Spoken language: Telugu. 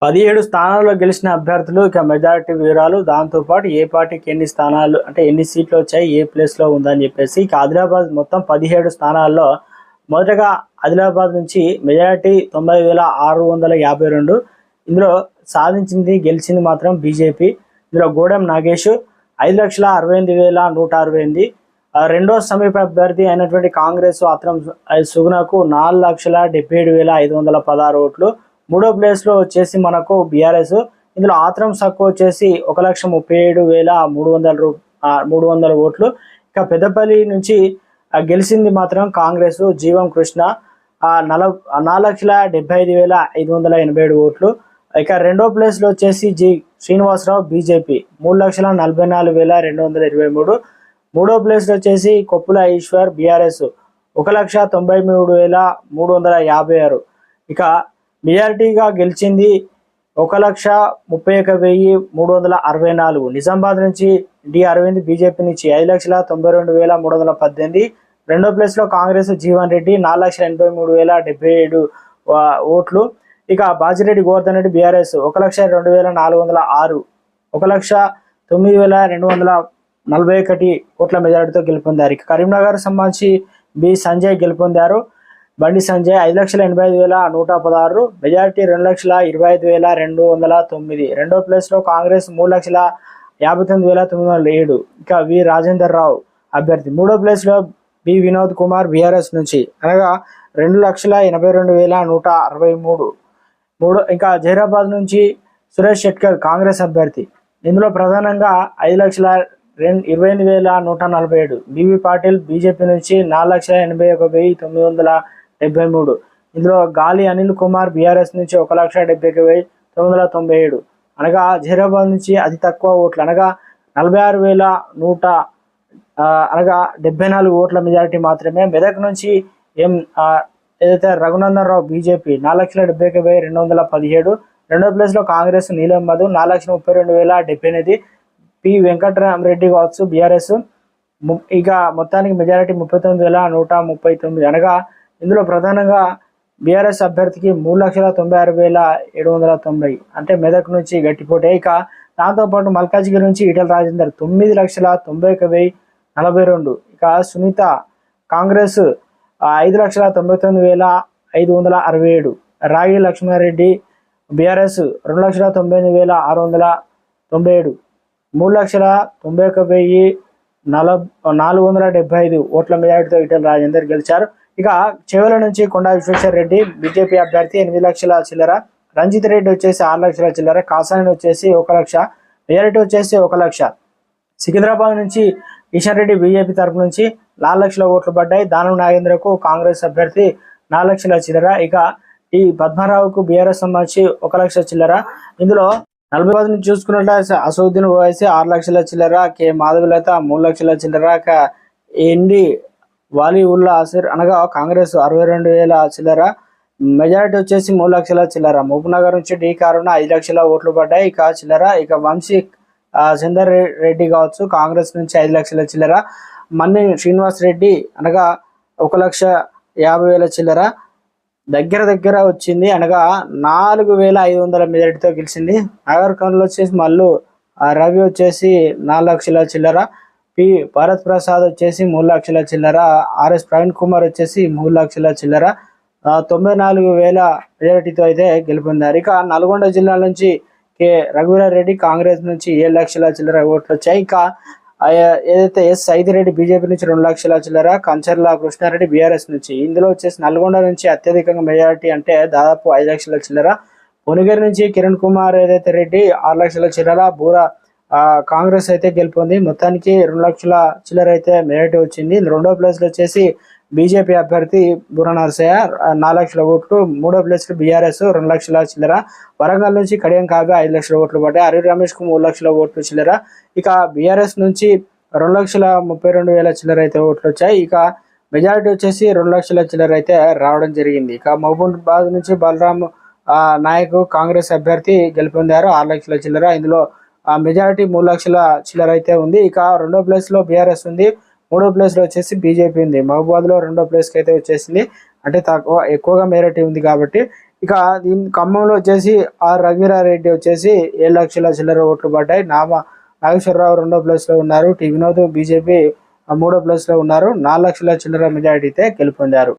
17 స్థానాల్లో గెలిచిన అభ్యర్థులు ఇక మెజారిటీ వివరాలు, దాంతోపాటు ఏ పార్టీకి ఎన్ని స్థానాలు అంటే ఎన్ని సీట్లు వచ్చాయి, ఏ ప్లేస్లో ఉందని చెప్పేసి ఇక ఆదిలాబాద్ మొత్తం 17 స్థానాల్లో మొదటగా ఆదిలాబాద్ నుంచి మెజారిటీ 90,652. ఇందులో సాధించింది గెలిచింది మాత్రం బీజేపీ. ఇందులో గూడెం నాగేష్ 5,68,168. రెండో సమీప అభ్యర్థి అయినటువంటి కాంగ్రెస్ ఆత్రం సుగుణకు 4,77,516 ఓట్లు. మూడో ప్లేస్లో వచ్చేసి మనకు బీఆర్ఎస్. ఇందులో ఆత్రం సక్కు వచ్చేసి 1,37,300 ఓట్లు. ఇక పెద్దపల్లి నుంచి గెలిచింది మాత్రం కాంగ్రెస్ జీవం కృష్ణ 4,75,587 ఓట్లు. ఇక రెండో ప్లేస్లో వచ్చేసి జి శ్రీనివాసరావు బీజేపీ 3,44,223. మూడో ప్లేస్లో వచ్చేసి కొప్పుల ఈశ్వర్ బీఆర్ఎస్ 1,93,356. ఇక మెజారిటీగా గెలిచింది 1,31,364. నిజామాబాద్ నుంచి డి అరవింద్ బీజేపీ నుంచి 5,92,318. రెండో ప్లేస్లో కాంగ్రెస్ జీవన్ రెడ్డి 4,83,077 ఓట్లు. ఇక బాజిరెడ్డి గోవర్ధన్ రెడ్డి బీఆర్ఎస్ 1,02,406, 1,09,241 ఓట్ల మెజారిటీతో గెలుపొందారు. ఇక కరీంనగర్ సంబంధించి బి సంజయ్ గెలుపొందారు. బండి సంజయ్ 5,85,116, మెజారిటీ 2,25,209. రెండో ప్లేస్లో కాంగ్రెస్ 3,59,907. ఇక వి రాజేందర్ రావు అభ్యర్థి. మూడో ప్లేస్లో బి వినోద్ కుమార్ బీఆర్ఎస్ నుంచి అనగా 2,82,163. ఇంకా జహీరాబాద్ నుంచి సురేష్ షెట్కర్ కాంగ్రెస్ అభ్యర్థి. ఇందులో ప్రధానంగా 5,28,147. బీబీ పాటిల్ బీజేపీ నుంచి 4,81,973. ఇందులో గాలి అనిల్ కుమార్ బీఆర్ఎస్ నుంచి 1,70,997. అనగా జహీరాబాద్ నుంచి అతి తక్కువ ఓట్లు అనగా 46,100 అనగా 74 ఓట్ల మెజారిటీ మాత్రమే. మెదక్ నుంచి ఏదైతే రఘునందన్ రావు బీజేపీ 4,70,217. రెండో ప్లేస్లో కాంగ్రెస్ నీలం మధు 4,32,078. పి వెంకటరామరెడ్డి కావచ్చు బీఆర్ఎస్. ఇక మొత్తానికి మెజారిటీ 39,139. అనగా ఇందులో ప్రధానంగా బీఆర్ఎస్ అభ్యర్థికి 3,96,790. అంటే మెదక్ నుంచి గట్టిపోటే. ఇక దాంతోపాటు మల్కాజ్గిరి నుంచి ఈటెల రాజేందర్ 9,99,042. ఇక సునీత కాంగ్రెస్ 5,99,567. రాగి లక్ష్మారెడ్డి బీఆర్ఎస్ 2,98,697. 3,91,475 ఓట్ల మెజారిటీతో ఈటెల రాజేందర్ గెలిచారు. ఇక చెవెల నుంచి కొండా విశ్వేశ్వర రెడ్డి బీజేపీ అభ్యర్థి 8 లక్షల చిల్లర. రంజిత్ రెడ్డి వచ్చేసి 6 లక్షల చిల్లర. కాసాని వచ్చేసి 1 లక్ష, మెజారిటీ వచ్చేసి 1 లక్ష. సికింద్రాబాద్ నుంచి కిషన్ రెడ్డి బీజేపీ తరపు నుంచి 4 లక్షల ఓట్లు పడ్డాయి. దానం నాగేంద్రకు కాంగ్రెస్ అభ్యర్థి 4 లక్షల చిల్లర. ఇక ఈ పద్మారావుకు బీఆర్ఎస్ సంబంధించి 1 లక్ష చిల్లర. ఇందులో 40 నుంచి చూసుకున్నట్లయితే అసౌద్దీన్ ఓవైసీ 6 లక్షల చిల్లర. కె మాధవిలత 3 లక్షల చిల్లర. ఎండి వాలీ ఉల్లా అసిర్ అనగా కాంగ్రెస్ 62,000 చిల్లర. మెజారిటీ వచ్చేసి 3 లక్షల చిల్లర. మహబూబ్నగర్ నుంచి డి కారుణ 5 లక్షల ఓట్లు పడ్డాయి ఇక చిల్లర. ఇక వంశీ చందర్ రెడ్డి కావచ్చు కాంగ్రెస్ నుంచి 5 లక్షల చిల్లర. మన్ని శ్రీనివాస్ రెడ్డి అనగా 1,50,000 చిల్లర. దగ్గర వచ్చింది అనగా 4,500 మెజారిటీతో గెలిచింది. నగర్కర్నూలు వచ్చేసి మల్లు రవి వచ్చేసి 4 లక్షల చిల్లర. పి భారత్ ప్రసాద్ వచ్చేసి 3 లక్షల చిల్లర. ఆర్ఎస్ ప్రవీణ్ కుమార్ వచ్చేసి 3 లక్షల చిల్లర. 94,000 మెజారిటీతో అయితే గెలుపొందారు. ఇక నల్గొండ జిల్లా నుంచి కె రఘువీరారెడ్డి కాంగ్రెస్ నుంచి 7 లక్షల చిల్లర ఓట్లు వచ్చాయి. ఇంకా ఏదైతే ఎస్ సైదిరెడ్డి బీజేపీ నుంచి 2 లక్షల చిల్లర. కంచర్ల కృష్ణారెడ్డి బీఆర్ఎస్ నుంచి. ఇందులో వచ్చేసి నల్గొండ నుంచి అత్యధికంగా మెజారిటీ అంటే దాదాపు 5 లక్షల చిల్లర. భువనగిరి నుంచి కిరణ్ కుమార్ ఏదైతే రెడ్డి 6 లక్షల చిల్లర. బూరా కాంగ్రెస్ అయితే గెలుపొంది. మొత్తానికి 2 లక్షల చిల్లర అయితే మెజారిటీ వచ్చింది. రెండో ప్లేస్లో వచ్చేసి బీజేపీ అభ్యర్థి బూర నరసయ్య 4 లక్షల ఓట్లు. మూడో ప్లేస్లో బీఆర్ఎస్ 2 లక్షల చిల్లర. వరంగల్ నుంచి కడియం కావ్య 5 లక్షల ఓట్లు పడ్డాయి. అరి రమేష్కు 3 లక్షల ఓట్లు చిల్లర. ఇక బీఆర్ఎస్ నుంచి 2,32,000 చిల్లర అయితే ఓట్లు వచ్చాయి. ఇక మెజారిటీ వచ్చేసి 2 లక్షల చిల్లర అయితే రావడం జరిగింది. ఇక మహబూబాబాద్ నుంచి బలరాం నాయక్ కాంగ్రెస్ అభ్యర్థి గెలుపొందారు 6 లక్షల చిల్లర. ఇందులో మెజారిటీ 3 లక్షల చిల్లర అయితే ఉంది. ఇక రెండో ప్లేస్లో బీఆర్ఎస్ ఉంది. మూడో ప్లేస్లో వచ్చేసి బీజేపీ ఉంది. మహబూబాద్లో రెండో ప్లేస్కి అయితే వచ్చేసింది. అంటే ఎక్కువగా మెజారిటీ ఉంది కాబట్టి. ఇక దీని ఖమ్మంలో వచ్చేసి ఆర్ రఘువీరారెడ్డి వచ్చేసి 7 లక్షల చిల్లర ఓట్లు పడ్డాయి. నాగేశ్వరరావు 2వ ప్లేస్లో ఉన్నారు. టి వినోద్ బీజేపీ 3వ ప్లేస్లో ఉన్నారు. 4 లక్షల చిల్లర మెజారిటీతో గెలుపొందారు.